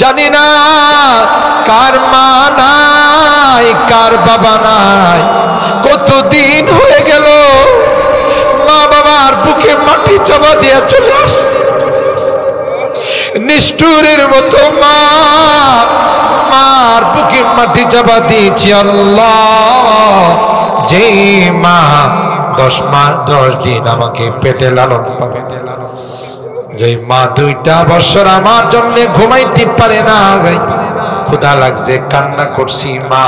জানি না কার মা নাই, কার বাবা নাই। কতদিন হয়ে গেল মা বাবার বুকে মাটি চাপা দিয়ে চলে আসছে। নিষ্ঠুরের মতো মার বুকে মাটি চাপা দিয়েছি। আল্লাহ, যে মা 10 মাস 10 দিন আমাকে পেটে লালন করে, যে মা 2টা বছর আমার জন্য ঘুমাইতে পারে না, ক্ষুধা লাগছে কান্না করছি, মা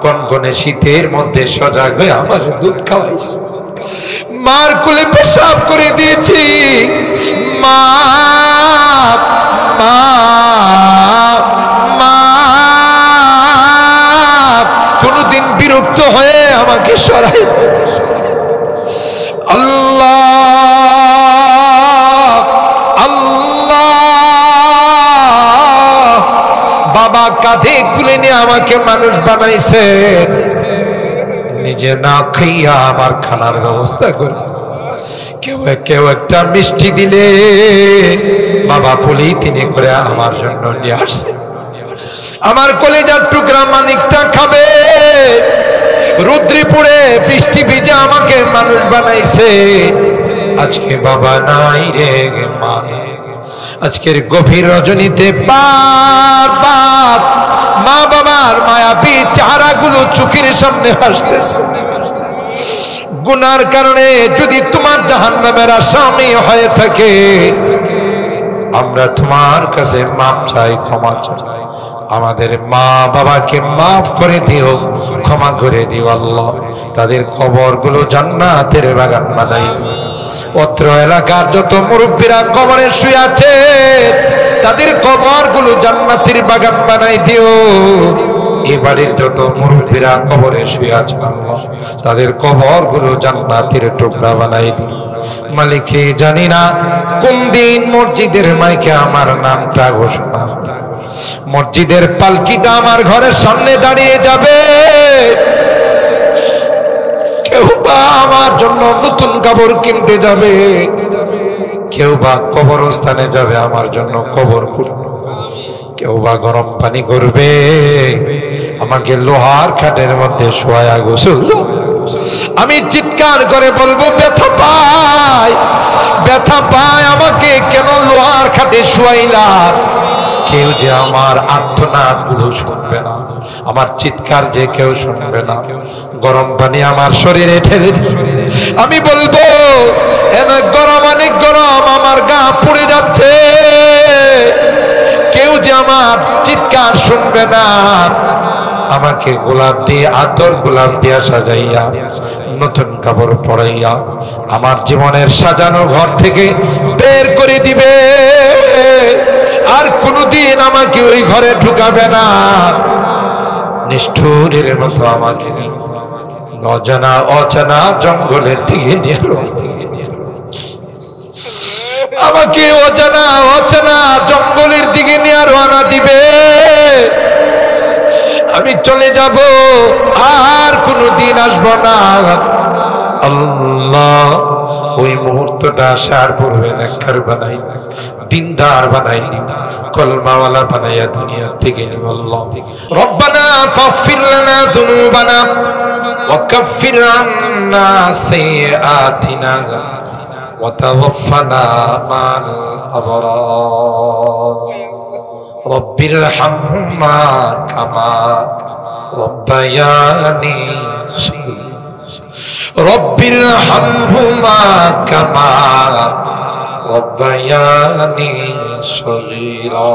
কনকনে শীতের মধ্যে সজাগ হয়ে আমার দুধ খাওয়াইছে, মার কোলে পেশাব করে দিয়েছি। মা মা মা কোনদিন বিরক্ত হয়ে আমাকে সরাই। আল্লাহ বাবা কাঁধে কুলে নিয়ে আমাকে মানুষ বানাইছে, নিজে না খাইয়া আমার খানার ব্যবস্থা করেছে। কেউ একটা মিষ্টি দিলে বাবা পলিথিনে করে আমার জন্য নিয়ে আসছে। আমার কলিজার টুকরা মানিকটা খাবে, রুদ্রিপুরে বৃষ্টি ভিজে আমাকে মানুষ বানাইছে। আজকে বাবা নাই রে মা, আজকের গভীর রজনীতে বারবার মা বাবার মায়াবী চেহারাগুলো চোখের সামনে আসতেছে। গুনার কারণে যদি তোমার জাহান্নামের আসামি হয়ে থাকে, আমরা তোমার কাছে মাপ চাই, ক্ষমা চাই। আমাদের মা বাবাকে মাফ করে দিও, ক্ষমা করে দিও আল্লাহ। তাদের কবরগুলো জান্নাতের বাগান বানাই দিও। অত্র এলাকার যত মুরব্বীরা কবরে শুয়ে আছে, তাদের কবরগুলো জান্নাতের বাগান বানাই দিও। এই বাড়ির যত মুরব্বীরা কবরে শুয়ে আছে আল্লাহ, তাদের কবরগুলো জান্নাতের টুকরা বানাই দিও। মালিকে জানি না কোন দিন মসজিদের মাইকে আমার নামটা ঘোষণা, মসজিদের পালকিটা আমার ঘরের সামনে দাঁড়িয়ে যাবে। কেউ বা আমার জন্য নতুন কাপড় কিনতে যাবে, কেউ বা কবরস্থানে যাবে আমার জন্য কবর খুঁড়বে, কেউ বা গরম পানি করবে, আমাকে লোহার খাটের মধ্যে শোয়া গোসল। আমি চিৎকার করে বলবো ব্যথা পাই, ব্যথা পাই, আমাকে কেন লোহার খাটে শোয়াইলা? কেউ যে আমার আর্তনাদ গুলো শুনবে না, আমার চিৎকার যে কেউ শুনবে না। গরম পানি আমার শরীরে ঢেলে দিবে, আমি বলবো গরম, অনেক গরম, আমার গা পুড়ে যাচ্ছে। কেউ যে আমার চিৎকার শুনবে না। আমাকে গোলাপ দিয়ে, আতর গোলাপ দিয়া সাজাইয়া, নতুন কাপড় পরাইয়া আমার জীবনের সাজানো ঘর থেকে বের করে দিবে। আর কোনদিন আমাকে ওই ঘরে ঢুকাবে না। নিষ্ঠুরের মতো আমাকে অজানা অজানা জঙ্গলের দিকে নিয়ে আমাকে অজানা অজানা জঙ্গলের দিকে নিয়ে রওনা দিবে। আমি চলে যাব, আর কোনদিন আসবো না। আল্লাহ, ওই মুহূর্তটা আসার পূর্বে নেককার বানাই, দিনদার বানাই, কলমাওয়ালা বানাইয়া দুনিয়া থেকে নিব। আল্লাহ, রব্বানা ফাগফির লানা যুনুবানা ওয়া কাফির আন্না সাইয়্যাতিনা ওয়া তাওয়াফানা মা'আল আবরার। রব্বির হামহুমা কামা রব্বায়ানি রব্বির হামহুমা কামা রব্বায়ানি সগীরা।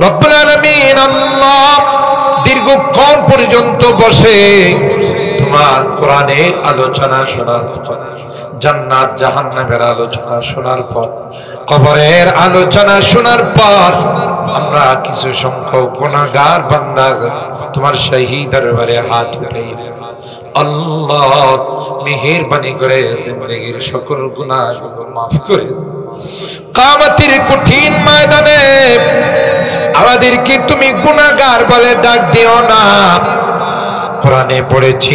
রব্বুল আলামিন আল্লাহ দীর্ঘক্ষণ পর্যন্ত বসে তোমার কোরআনের আলোচনা শোনার, জান্নাত জাহান্নামের আলোচনা শোনার পর, কবরের আলোচনা শোনার পর, আমরা কিছু সংখ্যক গুনাহগার বান্দা তোমার শাহী দরবারে হাত উঠাই। আল্লাহ, মেহেরবানি করে জিন্দেগীর সকল গুনাহগুলো মাফ করে কিয়ামতের কঠিন ময়দানে আমাদেরকে তুমি গুনাহগার বলে ডাক দিও না। কোরআনে পড়েছি